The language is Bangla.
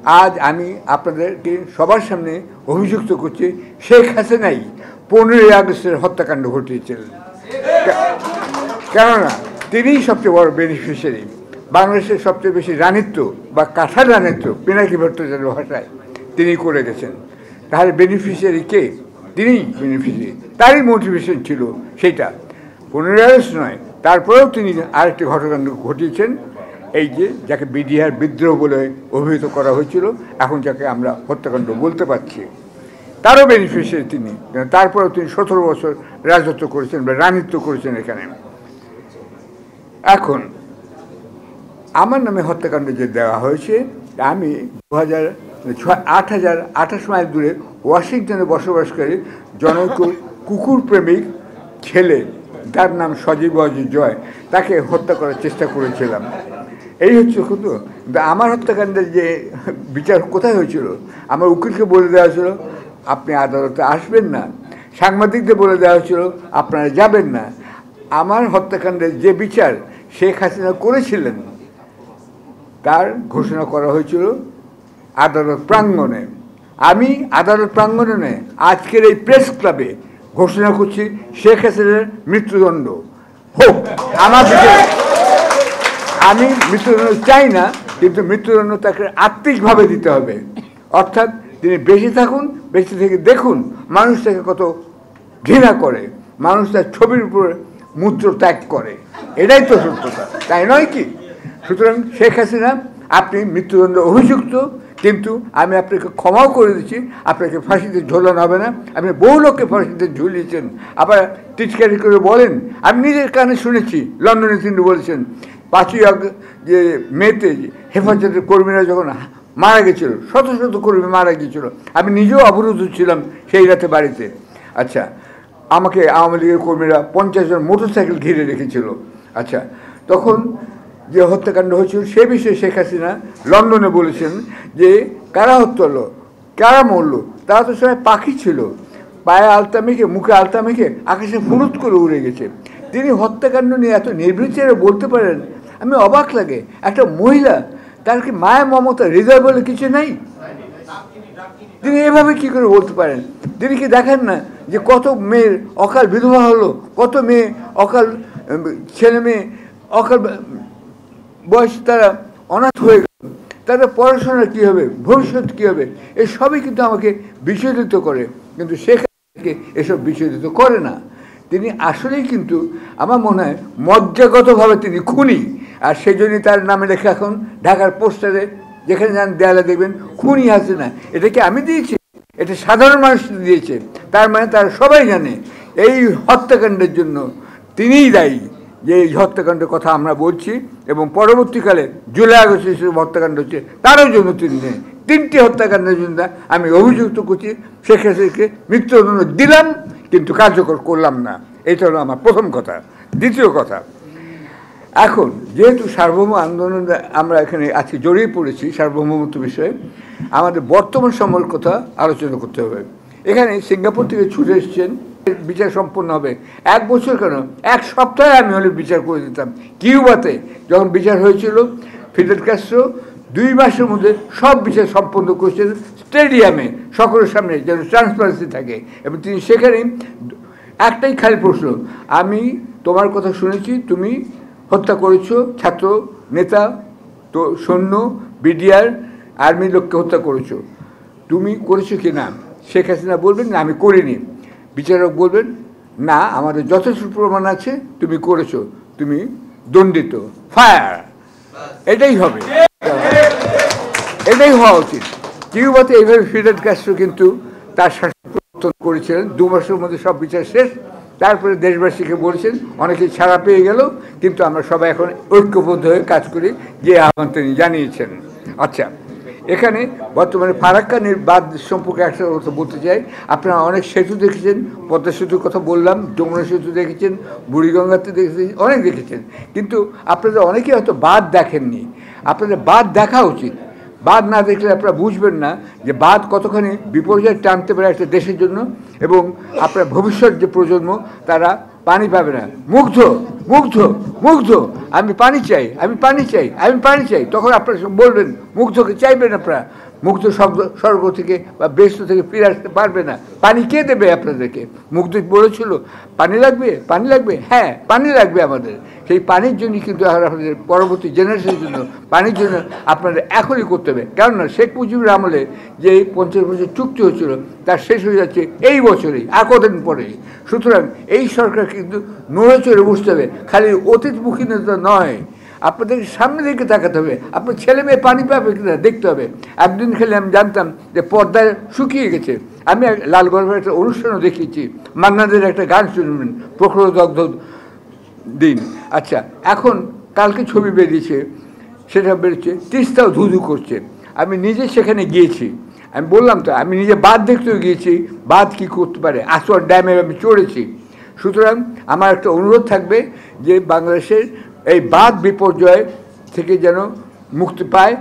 আজ আমি আপনাদেরকে সবার সামনে অভিযুক্ত করছি শেখ হাসিনাই 15ই আগস্টের হত্যাকাণ্ড ঘটিয়েছিলেন। কেননা তিনিই সবচেয়ে বড় বেনিফিশিয়ারি। বাংলাদেশের সবচেয়ে বেশি রানিত্ব বা কাঁঠাল রানিত্ব পিনাকি ভট্টাচার্যের ভাষায় তিনি করে গেছেন। তাহলে বেনিফিশিয়ারি কে? তিনিই বেনিফিশিয়ারি। তারই মোটিভেশন ছিল সেইটা, 15ই আগস্ট নয়। তারপরেও তিনি আরেকটি ঘটনাকাণ্ড ঘটিয়েছেন, এই যে যাকে বিডিআর বিদ্রোহ বলে অভিহিত করা হয়েছিল, এখন যাকে আমরা হত্যাকাণ্ড বলতে পারছি, তারও বেনিফিশিয়ারি তিনি। তারপরেও তিনি 17 বছর রাজত্ব করেছেন বা রানিত্ব করেছেন এখানে। এখন আমার নামে হত্যাকাণ্ড যে দেওয়া হয়েছে, আমি 8,028 মাইল দূরে ওয়াশিংটনে বসবাসকারী জনৈক কুকুর প্রেমিক ছেলে, তার নাম সজীব জয়, তাকে হত্যা করার চেষ্টা করেছিলাম। এই হচ্ছে কিন্তু আমার হত্যাকাণ্ডের যে বিচার কোথায় হয়েছিল, আমার উকিলকে বলে দেওয়া হয়েছিল আপনি আদালতে আসবেন না, সাংবাদিকদের বলে দেওয়া হয়েছিল আপনারা যাবেন না। আমার হত্যাকাণ্ডের যে বিচার শেখ হাসিনা করেছিলেন তার ঘোষণা করা হয়েছিল আদালত প্রাঙ্গণে। আমি আদালত প্রাঙ্গণে নয়, আজকের এই প্রেস ক্লাবে ঘোষণা করছি শেখ হাসিনার মৃত্যুদণ্ড হোক। আমার বিচার, আমি মৃত্যুদণ্ড চাই না, কিন্তু মৃত্যুদণ্ড তাকে আত্মিকভাবে দিতে হবে। অর্থাৎ তিনি বেঁচে থাকুন, বেঁচে থেকে দেখুন মানুষ তাকে কত ঘৃণা করে, মানুষ তার ছবির উপরে মূত্র ত্যাগ করে, এটাই তো সত্যতা, তাই নয় কি? সুতরাং শেখ হাসিনা, আপনি মৃত্যুদণ্ড অভিযুক্ত, কিন্তু আমি আপনাকে ক্ষমাও করে দিচ্ছি, আপনাকে ফাঁসিতে ঝোলানো হবে না। আপনি বহু লোককে ফাঁসিতে ঝুলিয়েছেন, আবার টিচকারি করে বলেন, আমি নিজের কানে শুনেছি, লন্ডনে তিনি বলেছেন 5ই যে মেতে হেফাজতের কর্মীরা যখন মারা গেছিল, শত শত কর্মী মারা গিয়েছিল, আমি নিজেও অবরুদ্ধ ছিলাম সেই রাতে বাড়িতে। আচ্ছা, আমাকে আওয়ামী লীগের কর্মীরা 50 জন মোটরসাইকেল ঘিরে রেখেছিল। আচ্ছা, তখন যে হত্যাকাণ্ড হয়েছিল সে বিষয়ে শেখ হাসিনা লন্ডনে বলেছেন যে কারা হত্যা হলো, কারা মরলো, তারা তো সবাই পাখি ছিল, পায়ে আলতা মেখে, মুখে আলতা মেখে আকাশে ফুরুত করে উড়ে গেছে। তিনি হত্যাকাণ্ড নিয়ে এত নির্বিচারে বলতে পারেন, আমি অবাক লাগে। একটা মহিলা, তার কি মায়া মমতা হৃদয় বলে কিছু নেই? তিনি এভাবে কি করে বলতে পারেন? তিনি কি দেখেন না যে কত মেয়ের অকাল বিধবা হলো, কত মেয়ে অকাল, ছেলে মেয়ে অকাল বয়স তারা অনাথ হয়ে গেল, তাদের পড়াশোনা কী হবে, ভবিষ্যৎ কী হবে, এসবই কিন্তু আমাকে বিচলিত করে। কিন্তু সেখানে এসব বিচলিত করে না। তিনি আসলেই কিন্তু আমার মনে হয় মজ্জাগতভাবে তিনি খুনি, আর সেই জন্যই তার নামে লেখা এখন ঢাকার পোস্টারে যেখানে যান দেয়ালে দেখবেন খুনি হাসিনা। এটা কি আমি দিয়েছি? এটা সাধারণ মানুষ দিয়েছে। তার মানে তারা সবাই জানে এই হত্যাকাণ্ডের জন্য তিনিই দায়ী, যে এই হত্যাকাণ্ডের কথা আমরা বলছি, এবং পরবর্তীকালে জুলাই আগস্টে যেসব হত্যাকাণ্ড হচ্ছে তারও জন্য তিনি নেই। 3টি হত্যাকাণ্ডের জন্য আমি অভিযুক্ত করছি। শেখ হাসিনাকে মৃত্যুদণ্ড দিলাম, কিন্তু কার্যকর করলাম না। এটা হলো আমার প্রথম কথা। দ্বিতীয় কথা, এখন যেহেতু সার্বভৌম আন্দোলন আমরা এখানে আজকে জড়িয়ে পড়েছি সার্বভৌমত্ব বিষয়ে, আমাদের বর্তমান সময়ের কথা আলোচনা করতে হবে। এখানে সিঙ্গাপুর থেকে ছুটে এসছেন, বিচার সম্পন্ন হবে 1 বছর কেন, 1 সপ্তাহে আমি হলে বিচার করে দিতাম। কিউবাতে যখন বিচার হয়েছিল, ফিদেল ক্যাস্ট্রো 2 মাসের মধ্যে সব বিচার সম্পন্ন করেছেন স্টেডিয়ামে, সকলের সামনে, যেন ট্রান্সপারেন্সি থাকে। এবং তিনি সেখানে একটাই খালি প্রশ্ন, আমি তোমার কথা শুনেছি, তুমি হত্যা করেছ ছাত্র নেতা, তো সৈন্য, বিডিআর, আর্মির লোককে হত্যা করেছো, তুমি করেছো কি না? শেখ হাসিনা বলবেন না আমি করিনি, বিচারক বলবেন না আমাদের যথেষ্ট প্রমাণ আছে তুমি করেছো, তুমি দণ্ডিত, ফায়ার। এটাই হবে, এটাই হওয়া উচিত। কিউবাতে এইভাবে ফিদেল ক্যাস্ট্রো কিন্তু তার শাসন প্রবর্তন করেছিলেন, 2 মাসের মধ্যে সব বিচার শেষ। তারপরে দেশবাসীকে বলেছেন, অনেকে ছাড়া পেয়ে গেল, কিন্তু আমরা সবাই এখন ঐক্যবদ্ধ হয়ে কাজ করি, যে আহ্বান তিনি জানিয়েছেন। আচ্ছা, এখানে বর্তমানে ফারাক্কা বাঁধ সম্পর্কে একটা কথা বলতে চাই। আপনারা অনেক সেতু দেখেছেন, পদ্মা সেতুর কথা বললাম, যমুনা সেতু দেখেছেন, বুড়িগঙ্গাতে দেখেছেন, অনেক দেখেছেন, কিন্তু আপনাদের অনেকেই হয়তো বাঁধ দেখেননি। আপনাদের বাঁধ দেখা উচিত। বাঁধ না দেখলে আপনারা বুঝবেন না যে বাঁধ কতখানি বিপর্যয় টানতে পারে একটা দেশের জন্য, এবং আপনার ভবিষ্যৎ যে প্রজন্ম তারা পানি পাবে না। মুগ্ধ মুগ্ধ মুগ্ধ, আমি পানি চাই, আমি পানি চাই, আমি পানি চাই। তখন আপনারা বলবেন মুগ্ধকে চাইবেন আপনারা, মুগ্ধ শব্দ স্বর্গ থেকে বা বেহেশত থেকে ফিরে আসতে পারবে না। পানি কে দেবে আপনাদেরকে? মুগ্ধ বলেছিল পানি লাগবে, পানি লাগবে, হ্যাঁ পানি লাগবে আমাদের। সেই পানির জন্যই কিন্তু আপনাদের পরবর্তী জেনারেশনের জন্য পানির জন্য আপনাদের এখনই করতে হবে। কেননা শেখ মুজিবুর আমলে যে 50 বছর চুক্তি হয়েছিল তার শেষ হয়ে যাচ্ছে এই বছরেই, আর কদিন পরেই। সুতরাং এই সরকার কিন্তু নড়ে চড়ে বসতে হবে, খালি অতীতমুখী নেতা নয়। আপনাদেরকে সামনে দিকে তাকাতে হবে, আপনার ছেলে মেয়ে পানি পাবে কিনা দেখতে হবে। একদিন খেলে আমি জানতাম যে পর্দায় শুকিয়ে গেছে। আমি লালগড়ের একটা অনুষ্ঠানও দেখিয়েছি, মান্নাদের একটা গান শুনবেন, প্রখর দগ্ধ দিন। আচ্ছা, এখন কালকে ছবি বেরিয়েছে, সেটা বেরিয়েছে তিস্তাও ধুধু করছে। আমি নিজে সেখানে গিয়েছি, আমি বললাম তো আমি নিজে বাঁধ দেখতেও গিয়েছি, বাঁধ কী করতে পারে, আসোয়ার ড্যামে আমি চড়েছি। সুতরাং আমার একটা অনুরোধ থাকবে যে বাংলাদেশের এই বাঁধ বিপর্যয় থেকে যেন মুক্তি পায়।